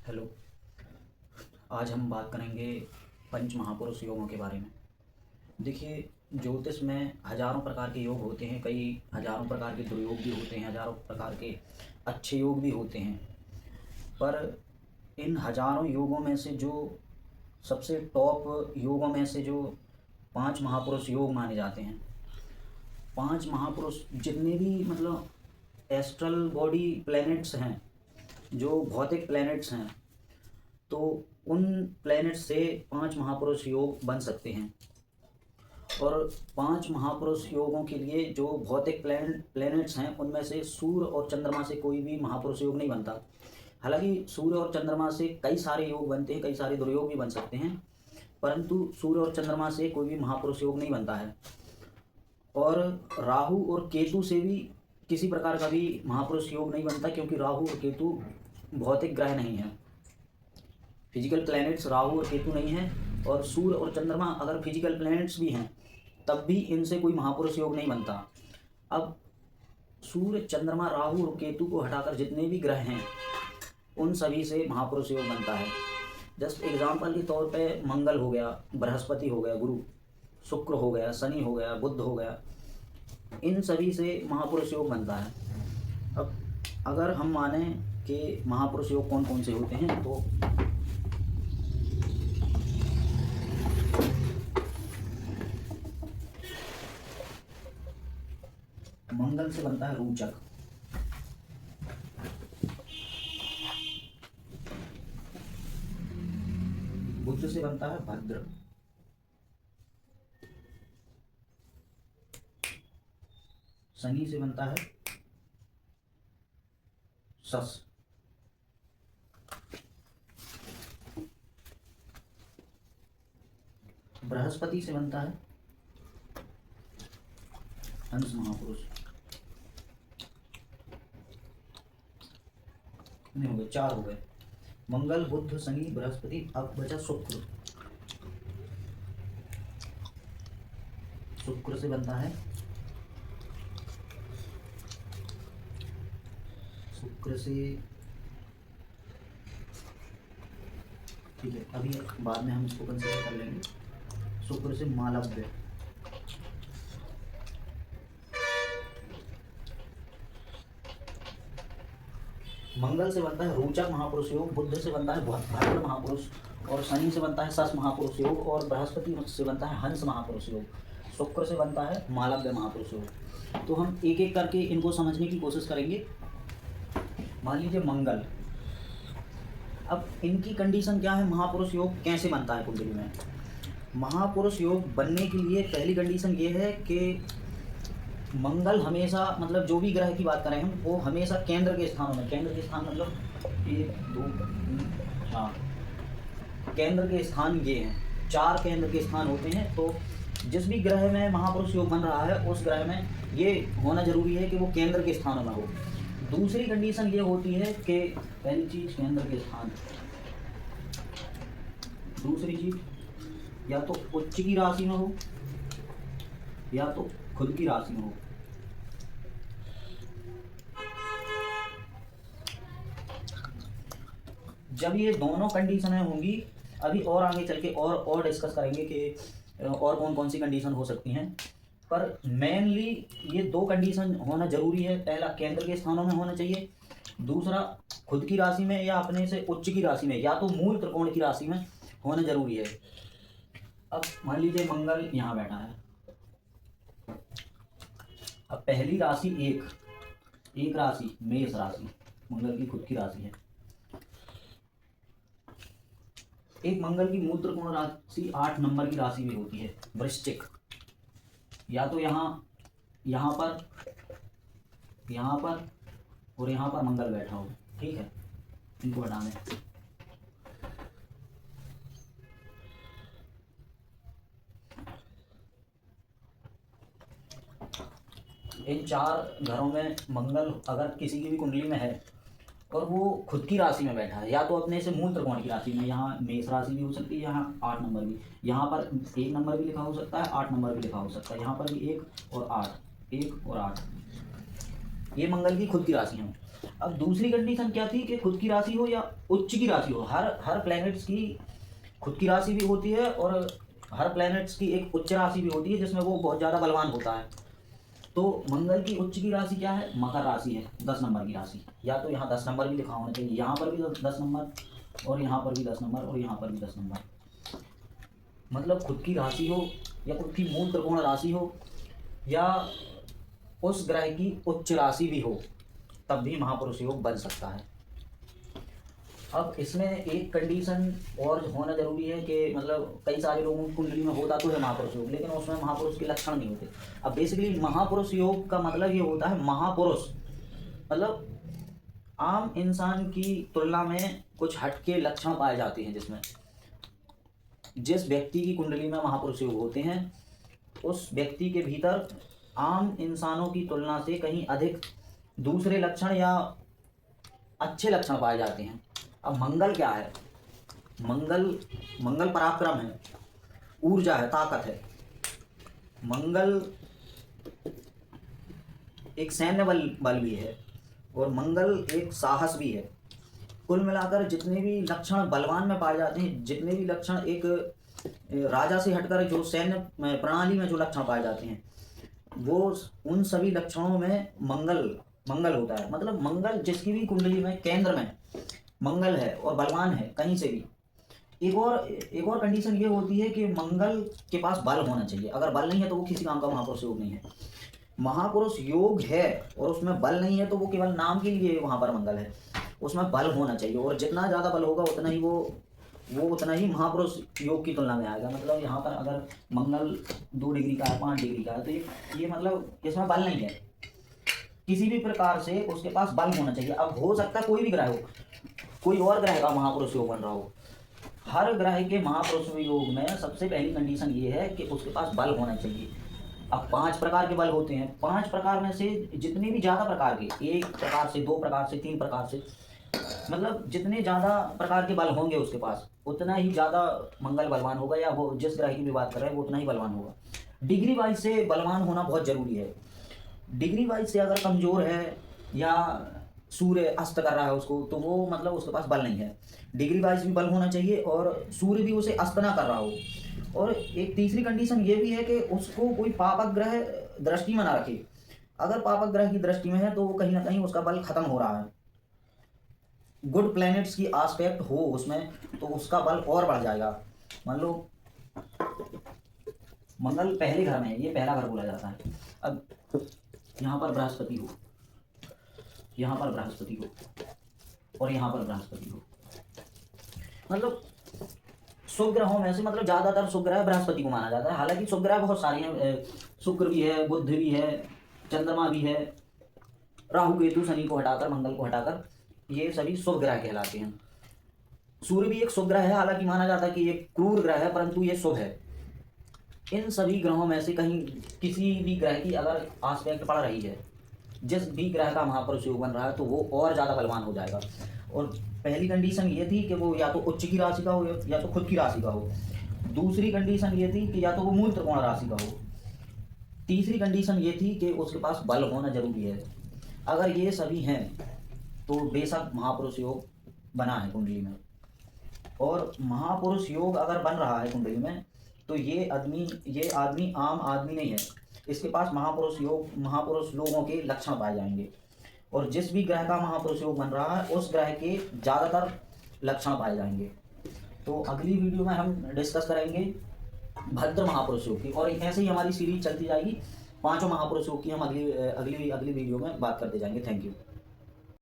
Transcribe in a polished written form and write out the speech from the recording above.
Hello. आज हम बात करेंगे पंच महापुरुष योगों के बारे में। देखिए, ज्योतिष में हजारों प्रकार के योग होते हैं, कई हजारों प्रकार के दुर्योग भी होते हैं, हजारों प्रकार के अच्छे योग भी होते हैं। पर इन हजारों योगों में से जो सबसे टॉप योगों में से जो पांच महापुरुष योग माने जाते हैं, पांच महापुरुष जितने भी मतलब एस्ट्रल बॉडी प्लैनेट्स हैं, जो भौतिक प्लैनेट्स हैं, तो उन प्लैनेट से पांच महापुरुष योग बन सकते हैं। और पांच महापुरुष योगों के लिए जो भौतिक प्लैनेट्स हैं, उनमें से सूर्य और चंद्रमा से कोई भी महापुरुष योग नहीं बनता। हालांकि सूर्य और चंद्रमा से कई सारे योग बनते हैं, कई सारे दुर्योग भी बन सकते हैं, परंतु सूर्य और चंद्रमा से कोई भी महापुरुष योग नहीं बनता है। और राहु और केतु से भी किसी प्रकार का भी महापुरुष योग नहीं बनता, क्योंकि राहु और केतु भौतिक ग्रह नहीं है। फिजिकल प्लैनेट्स राहु और केतु नहीं है, और सूर्य और चंद्रमा अगर फिजिकल प्लैनेट्स भी हैं तब भी इनसे कोई महापुरुष योग नहीं बनता। अब सूर्य, चंद्रमा, राहु और केतु को हटाकर जितने भी ग्रह हैं उन सभी से महापुरुष योग बनता है। जस्ट एग्जाम्पल के तौर पे मंगल हो गया, बृहस्पति हो गया, गुरु, शुक्र हो गया, शनि हो गया, बुध हो गया, इन सभी से महापुरुष योग बनता है। अब अगर हम माने कि महापुरुष योग कौन कौन से होते हैं, तो मंगल से बनता है रोचक, बुध से बनता है भद्र, शनि से बनता है सस, बृहस्पति से बनता है हंस महापुरुष। नहीं हो गए, चार हो गए, मंगल, बुध, शनि, बृहस्पति। अब बचा शुक्र। शुक्र से बनता है, शुक्र से, ठीक है, अभी बाद में हम इसको कंसीडर कर लेंगे। शुक्र से मालव्य, मंगल से बनता है रोचक महापुरुष योग, बुध से बनता है भद्र महापुरुष, और शनि से बनता है सस महापुरुष योग, और बृहस्पति से बनता है हंस महापुरुष योग, शुक्र से बनता है मालव्य महापुरुष योग। तो हम एक एक करके इनको समझने की कोशिश करेंगे। मान लीजिए मंगल, अब इनकी कंडीशन क्या है, महापुरुष योग कैसे बनता है कुंडली में। महापुरुष योग बनने के लिए पहली कंडीशन ये है कि मंगल हमेशा, मतलब जो भी ग्रह की बात करें हम, वो हमेशा केंद्र के स्थानों में, केंद्र के स्थान मतलब 1 2 3 4 केंद्र के स्थान ये हैं, 4 केंद्र के स्थान होते हैं। तो जिस भी ग्रह में महापुरुष योग बन रहा है, उस ग्रह में ये होना जरूरी है कि वो केंद्र के स्थानों में हो। दूसरी कंडीशन ये होती है कि पहली चीज केंद्र के स्थान, दूसरी चीज या तो उच्च की राशि में हो या तो खुद की राशि में हो। जब ये दोनों कंडीशनें होंगी, अभी और आगे चल के और डिस्कस करेंगे कि और कौन कौन सी कंडीशन हो सकती हैं, पर मेनली ये दो कंडीशन होना जरूरी है। पहला केंद्र के स्थानों में होना चाहिए, दूसरा खुद की राशि में या अपने से उच्च की राशि में या तो मूल त्रिकोण की राशि में होना जरूरी है। अब मान लीजिए मंगल यहाँ बैठा है, अब पहली राशि एक राशि मेष राशि, मंगल की खुद की राशि है। एक मंगल की मूल त्रिकोण राशि 8 नंबर की राशि भी होती है, वृश्चिक। या तो यहाँ पर और यहाँ पर मंगल बैठा हो, ठीक है, इनको हटा दें। इन 4 घरों में मंगल अगर किसी की भी कुंडली में है और वो खुद की राशि में बैठा है, या तो अपने से मूल त्रिकोण की राशि में, यहाँ मेष राशि भी हो सकती है, यहाँ 8 नंबर भी, यहाँ पर 1 नंबर भी लिखा हो सकता है, 8 नंबर भी लिखा हो सकता है, यहाँ पर भी 1 और 8, 1 और 8, ये मंगल की खुद की राशि है। अब दूसरी कंडीशन क्या थी कि खुद की राशि हो या उच्च की राशि हो। हर हर प्लैनेट्स की खुद की राशि भी होती है और हर प्लैनेट्स की एक उच्च राशि भी होती है जिसमें वो बहुत ज़्यादा बलवान होता है। तो मंगल की उच्च की राशि क्या है? मकर राशि है, 10 नंबर की राशि। या तो यहाँ 10 नंबर भी लिखा होना चाहिए, यहाँ पर भी 10 नंबर और यहाँ पर भी 10 नंबर और यहाँ पर भी 10 नंबर। मतलब खुद की राशि हो या खुद की मूल त्रिकोण राशि हो या उस ग्रह की उच्च राशि भी हो, तब भी महापुरुष योग बन सकता है। अब इसमें एक कंडीशन और होना जरूरी है कि मतलब कई सारे लोगों की कुंडली में होता तो है महापुरुष योग, लेकिन उसमें महापुरुष के लक्षण नहीं होते। अब बेसिकली महापुरुष योग का मतलब ये होता है, महापुरुष मतलब आम इंसान की तुलना में कुछ हटके लक्षण पाए जाते हैं, जिसमें जिस व्यक्ति की कुंडली में महापुरुष योग होते हैं उस व्यक्ति के भीतर आम इंसानों की तुलना से कहीं अधिक दूसरे लक्षण या अच्छे लक्षण पाए जाते हैं। अब मंगल क्या है? मंगल पराक्रम है, ऊर्जा है, ताकत है। मंगल एक सैन्य बल भी है और मंगल एक साहस भी है। कुल मिलाकर जितने भी लक्षण बलवान में पाए जाते हैं, जितने भी लक्षण एक राजा से हटकर जो सैन्य प्रणाली में जो लक्षण पाए जाते हैं, वो उन सभी लक्षणों में मंगल होता है। मतलब मंगल जिसकी भी कुंडली में केंद्र में मंगल है और बलवान है कहीं से भी। एक और कंडीशन ये होती है कि मंगल के पास बल होना चाहिए। अगर बल नहीं है तो वो किसी काम का महापुरुष योग नहीं है। महापुरुष योग है और उसमें बल नहीं है तो वो केवल नाम के लिए वहाँ पर मंगल है, उसमें बल होना चाहिए। और जितना ज़्यादा बल होगा उतना ही वो उतना ही महापुरुष योग की तुलना में आएगा। मतलब यहाँ पर अगर मंगल 2 डिग्री का है, 5 डिग्री का है, तो ये मतलब इसमें बल नहीं है किसी भी प्रकार से, उसके पास बल होना चाहिए। अब हो सकता है कोई भी ग्रह हो, कोई और ग्रह का महापुरुष योग बन रहा हो। हर ग्रह के महापुरुष योग में सबसे पहली कंडीशन ये है कि उसके पास बल होना चाहिए। अब 5 प्रकार के बल होते हैं, 5 प्रकार में से जितने भी ज़्यादा प्रकार के, 1 प्रकार से, 2 प्रकार से, 3 प्रकार से, मतलब जितने ज़्यादा प्रकार के बल होंगे उसके पास उतना ही ज़्यादा मंगल बलवान होगा, या वो जिस ग्रह की भी बात कर रहे हैं वो उतना ही बलवान होगा। डिग्री वाइज से बलवान होना बहुत ज़रूरी है। डिग्री वाइज से अगर कमज़ोर है या सूर्य अस्त कर रहा है उसको, तो वो मतलब उसके पास बल नहीं है। डिग्री वाइज भी बल होना चाहिए और सूर्य भी उसे अस्त ना कर रहा हो। और एक तीसरी कंडीशन ये भी है कि उसको कोई पापक ग्रह दृष्टि में ना रखे। अगर पापक ग्रह की दृष्टि में है तो वो कहीं ना कहीं उसका बल खत्म हो रहा है। गुड प्लैनेट्स की आस्पेक्ट हो उसमें तो उसका बल और बढ़ जाएगा। मान लो मंगल पहले घर में है, ये पहला घर बोला जाता है। अब यहाँ पर बृहस्पति हो, यहाँ पर बृहस्पति हो और यहाँ पर बृहस्पति हो, मतलब शुभ ग्रहों में से मतलब ज़्यादातर शुभ ग्रह बृहस्पति को माना जाता है। हालांकि शुभ ग्रह बहुत सारे हैं, शुक्र भी है, बुध भी है, चंद्रमा भी है, राहु केतु शनि को हटाकर, मंगल को हटाकर ये सभी शुभ ग्रह कहलाते हैं। सूर्य भी एक शुभ ग्रह है, हालांकि माना जाता है कि ये क्रूर ग्रह है परंतु ये शुभ है। इन सभी ग्रहों में से कहीं किसी भी ग्रह की अगर आस्पेक्ट पड़ रही है, जिस भी ग्रह का महापुरुष योग बन रहा है, तो वो और ज़्यादा बलवान हो जाएगा। और पहली कंडीशन ये थी कि वो या तो उच्च की राशि का हो या तो खुद की राशि का हो। दूसरी कंडीशन ये थी कि या तो वो मूल त्रिकोण राशि का हो। तीसरी कंडीशन ये थी कि उसके पास बल होना जरूरी है। अगर ये सभी हैं तो बेशक महापुरुष योग बना है कुंडली में। और महापुरुष योग अगर बन रहा है कुंडली में तो ये आदमी आम आदमी नहीं है, इसके पास महापुरुष लोगों के लक्षण पाए जाएंगे। और जिस भी ग्रह का महापुरुष योग बन रहा है उस ग्रह के ज़्यादातर लक्षण पाए जाएंगे। तो अगली वीडियो में हम डिस्कस करेंगे भद्र महापुरुष योग की, और ऐसे ही हमारी सीरीज चलती जाएगी। 5 महापुरुष योग की हम अगली वीडियो में बात करते जाएंगे। Thank you.